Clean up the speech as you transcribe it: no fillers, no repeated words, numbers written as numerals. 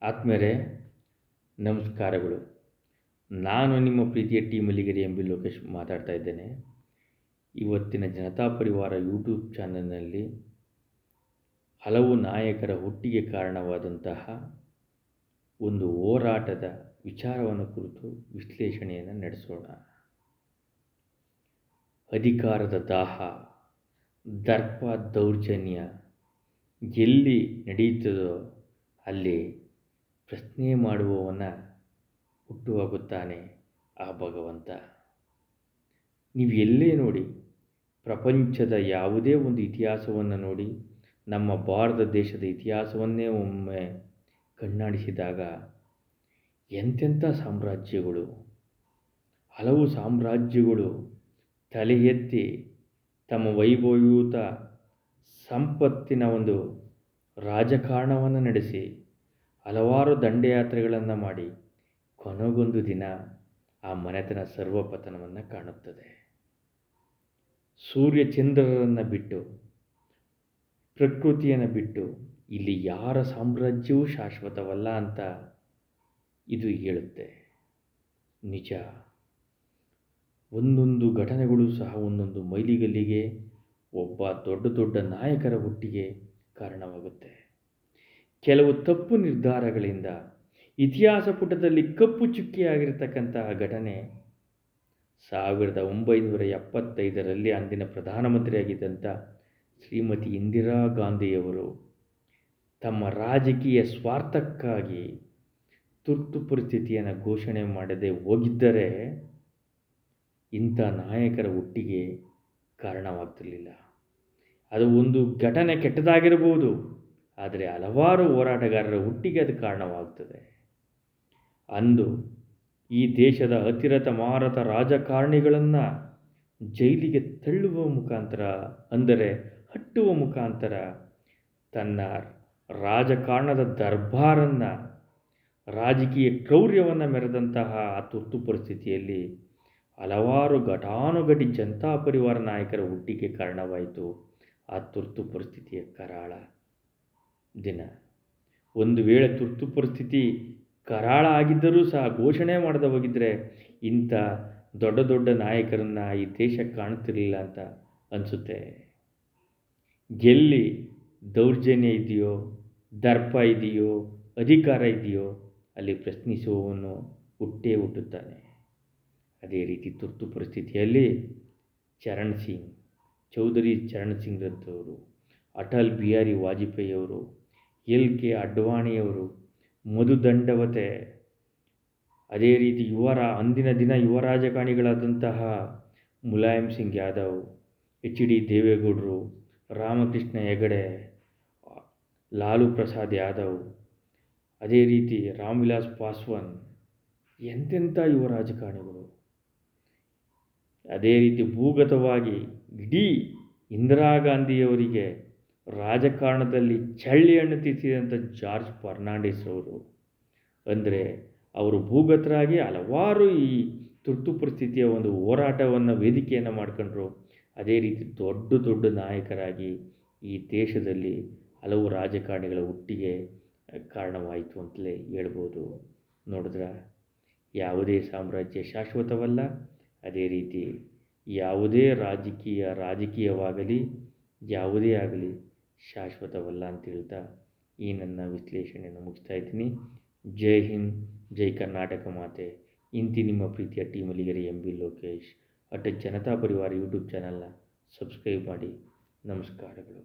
ಆತ್ಮೀಯರೇ, ನಮಸ್ಕಾರಗಳು. ನಾನು ನಿಮ್ಮ ಪ್ರೀತಿಯ ಮಲ್ಲಿಗೆರೆ ಎಂ ಬಿ ಲೋಕೇಶ್ ಮಾತಾಡ್ತಾ ಇದ್ದೇನೆ. ಇವತ್ತಿನ ಜನತಾ ಪರಿವಾರ ಯೂಟ್ಯೂಬ್ ಚಾನಲ್ನಲ್ಲಿ ಹಲವು ನಾಯಕರ ಹುಟ್ಟಿಗೆ ಕಾರಣವಾದಂತಹ ಒಂದು ಹೋರಾಟದ ವಿಚಾರವನ್ನು ಕುರಿತು ವಿಶ್ಲೇಷಣೆಯನ್ನು ನಡೆಸೋಣ. ಅಧಿಕಾರದ ದಾಹ, ದರ್ಪ, ದೌರ್ಜನ್ಯ ಎಲ್ಲಿ ನಡೆಯುತ್ತದೋ ಅಲ್ಲಿ ಪ್ರಶ್ನೆ ಮಾಡುವವನ ಹುಟ್ಟುಹಾಕುತ್ತಾನೆ ಆ ಭಗವಂತ. ನೀವು ಎಲ್ಲೇ ನೋಡಿ, ಪ್ರಪಂಚದ ಯಾವುದೇ ಒಂದು ಇತಿಹಾಸವನ್ನು ನೋಡಿ, ನಮ್ಮ ಭಾರತ ದೇಶದ ಇತಿಹಾಸವನ್ನೇ ಒಮ್ಮೆ ಕಣ್ಣಾಡಿಸಿದಾಗ ಎಂತೆಂಥ ಸಾಮ್ರಾಜ್ಯಗಳು, ಹಲವು ಸಾಮ್ರಾಜ್ಯಗಳು ತಲೆ ಎತ್ತಿ ತಮ್ಮ ವೈಭವಯುತ ಸಂಪತ್ತಿನ ಒಂದು ರಾಜಕಾರಣವನ್ನು ನಡೆಸಿ ಹಲವಾರು ದಂಡಯಾತ್ರೆಗಳನ್ನು ಮಾಡಿ ಕೊನೆಗೊಂದು ದಿನ ಆ ಮನೆತನ ಸರ್ವಪತನವನ್ನು ಕಾಣುತ್ತದೆ. ಸೂರ್ಯ ಚಂದ್ರರನ್ನು ಬಿಟ್ಟು, ಪ್ರಕೃತಿಯನ್ನು ಬಿಟ್ಟು ಇಲ್ಲಿ ಯಾರ ಸಾಮ್ರಾಜ್ಯವೂ ಶಾಶ್ವತವಲ್ಲ ಅಂತ ಇದು ಹೇಳುತ್ತೆ. ನಿಜ. ಒಂದೊಂದು ಘಟನೆಗಳು ಸಹ ಒಂದೊಂದು ಮೈಲಿಗಲ್ಲಿಗೆ ಒಬ್ಬ ದೊಡ್ಡ ದೊಡ್ಡ ನಾಯಕರ ಹುಟ್ಟಿಗೆ ಕಾರಣವಾಗುತ್ತೆ. ಕೆಲವು ತಪ್ಪು ನಿರ್ಧಾರಗಳಿಂದ ಇತಿಹಾಸ ಪುಟದಲ್ಲಿ ಕಪ್ಪು ಚುಕ್ಕಿಯಾಗಿರ್ತಕ್ಕಂತಹ ಘಟನೆ 1975ರಲ್ಲಿ ಅಂದಿನ ಪ್ರಧಾನಮಂತ್ರಿಯಾಗಿದ್ದಂಥ ಶ್ರೀಮತಿ ಇಂದಿರಾ ಗಾಂಧಿಯವರು ತಮ್ಮ ರಾಜಕೀಯ ಸ್ವಾರ್ಥಕ್ಕಾಗಿ ತುರ್ತು ಪರಿಸ್ಥಿತಿಯನ್ನು ಘೋಷಣೆ ಮಾಡದೆ ಹೋಗಿದ್ದರೆ ಇಂಥ ನಾಯಕರ ಹುಟ್ಟಿಗೆ ಕಾರಣವಾಗ್ತಿರಲಿಲ್ಲ. ಅದು ಒಂದು ಘಟನೆ ಕೆಟ್ಟದಾಗಿರಬಹುದು, ಆದರೆ ಹಲವಾರು ಹೋರಾಟಗಾರರ ಹುಟ್ಟಿಗೆ ಅದು ಕಾರಣವಾಗ್ತದೆ. ಅಂದು ಈ ದೇಶದ ಅತಿರಥ ಮಾರತ ರಾಜಕಾರಣಿಗಳನ್ನು ಜೈಲಿಗೆ ತಳ್ಳುವ ಮುಖಾಂತರ, ಅಂದರೆ ಹಟ್ಟುವ ಮುಖಾಂತರ ತನ್ನ ರಾಜಕಾರಣದ ದರ್ಬಾರನ್ನು, ರಾಜಕೀಯ ಕ್ರೌರ್ಯವನ್ನು ಮೆರೆದಂತಹ ಆ ತುರ್ತು ಪರಿಸ್ಥಿತಿಯಲ್ಲಿ ಹಲವಾರು ಘಟಾನುಘಟಿ ಜನತಾ ಪರಿವಾರ ನಾಯಕರ ಹುಟ್ಟಿಗೆ ಕಾರಣವಾಯಿತು ಆ ತುರ್ತು ಪರಿಸ್ಥಿತಿಯ ಕರಾಳ ದಿನ. ಒಂದು ವೇಳೆ ತುರ್ತು ಪರಿಸ್ಥಿತಿ ಕರಾಳ ಆಗಿದ್ದರೂ ಸಹ ಘೋಷಣೆ ಮಾಡದೆ ಹೋಗಿದ್ದರೆ ಇಂಥ ದೊಡ್ಡ ದೊಡ್ಡ ನಾಯಕರನ್ನು ಈ ದೇಶ ಕಾಣುತ್ತಿರಲಿಲ್ಲ ಅಂತ ಅನಿಸುತ್ತೆ. ಎಲ್ಲಿ ದೌರ್ಜನ್ಯ ಇದೆಯೋ, ದರ್ಪ ಇದೆಯೋ, ಅಧಿಕಾರ ಇದೆಯೋ ಅಲ್ಲಿ ಪ್ರಶ್ನಿಸುವವನು ಹುಟ್ಟೇ ಹುಟ್ಟುತ್ತಾನೆ. ಅದೇ ರೀತಿ ತುರ್ತು ಪರಿಸ್ಥಿತಿಯಲ್ಲಿ ಚೌಧರಿ ಚರಣ್ ಸಿಂಗ್ ರವರು, ಅಟಲ್ ಬಿಹಾರಿ ವಾಜಪೇಯಿಯವರು, LK ಅಡ್ವಾಣಿಯವರು, ಮಧು ದಂಡವತೆ, ಅದೇ ರೀತಿ ಅಂದಿನ ದಿನ ಯುವ ರಾಜಕಾರಣಿಗಳಾದಂತಹ ಮುಲಾಯಂ ಸಿಂಗ್ ಯಾದವ್, HD ದೇವೇಗೌಡರು, ರಾಮಕೃಷ್ಣ ಹೆಗಡೆ, ಲಾಲು ಪ್ರಸಾದ್ ಯಾದವ್, ಅದೇ ರೀತಿ ರಾಮ್ ವಿಲಾಸ್ ಪಾಸ್ವಾನ್, ಎಂತೆಂಥ ಯುವ ರಾಜಕಾರಣಿಗಳು. ಅದೇ ರೀತಿ ಭೂಗತವಾಗಿ ಇಡೀ ಇಂದಿರಾ ಗಾಂಧಿಯವರಿಗೆ ರಾಜಕಾರಣದಲ್ಲಿ ಚಳ್ಳೆಹಣ್ಣು ತಿನ್ನಿಸಿದಂಥ ಜಾರ್ಜ್ ಫರ್ನಾಂಡಿಸ್ ಅವರು, ಅಂದರೆ ಅವರು ಭೂಗತರಾಗಿ ಹಲವಾರು ಈ ತುರ್ತು ಪರಿಸ್ಥಿತಿಯ ಒಂದು ಹೋರಾಟವನ್ನು ವೇದಿಕೆಯನ್ನು ಮಾಡ್ಕೊಂಡ್ರು. ಅದೇ ರೀತಿ ದೊಡ್ಡ ದೊಡ್ಡ ನಾಯಕರಾಗಿ ಈ ದೇಶದಲ್ಲಿ ಹಲವು ರಾಜಕಾರಣಿಗಳ ಹುಟ್ಟಿಗೆ ಕಾರಣವಾಯಿತು ಅಂತಲೇ ಹೇಳ್ಬೋದು. ನೋಡಿದ್ರ, ಯಾವುದೇ ಸಾಮ್ರಾಜ್ಯ ಶಾಶ್ವತವಲ್ಲ. ಅದೇ ರೀತಿ ಯಾವುದೇ ರಾಜಕೀಯವಾಗಲಿ ಯಾವುದೇ ಆಗಲಿ ಶಾಶ್ವತವಲ್ಲ ಅಂತ ಹೇಳ್ತಾ ಈ ನನ್ನ ವಿಶ್ಲೇಷಣೆಯನ್ನು ಮುಗಿಸ್ತಾ ಇದ್ದೀನಿ. ಜೈ ಹಿಂದ್, ಜೈ ಕರ್ನಾಟಕ ಮಾತೆ. ಇಂತಿ ನಿಮ್ಮ ಪ್ರೀತಿಯ ಮಲ್ಲಿಗೆರೆ ಎಂ ಬಿ ಲೋಕೇಶ್. ಜನತಾ ಪರಿವಾರ ಯೂಟ್ಯೂಬ್ ಚಾನಲ್ನ ಸಬ್ಸ್ಕ್ರೈಬ್ ಮಾಡಿ. ನಮಸ್ಕಾರಗಳು.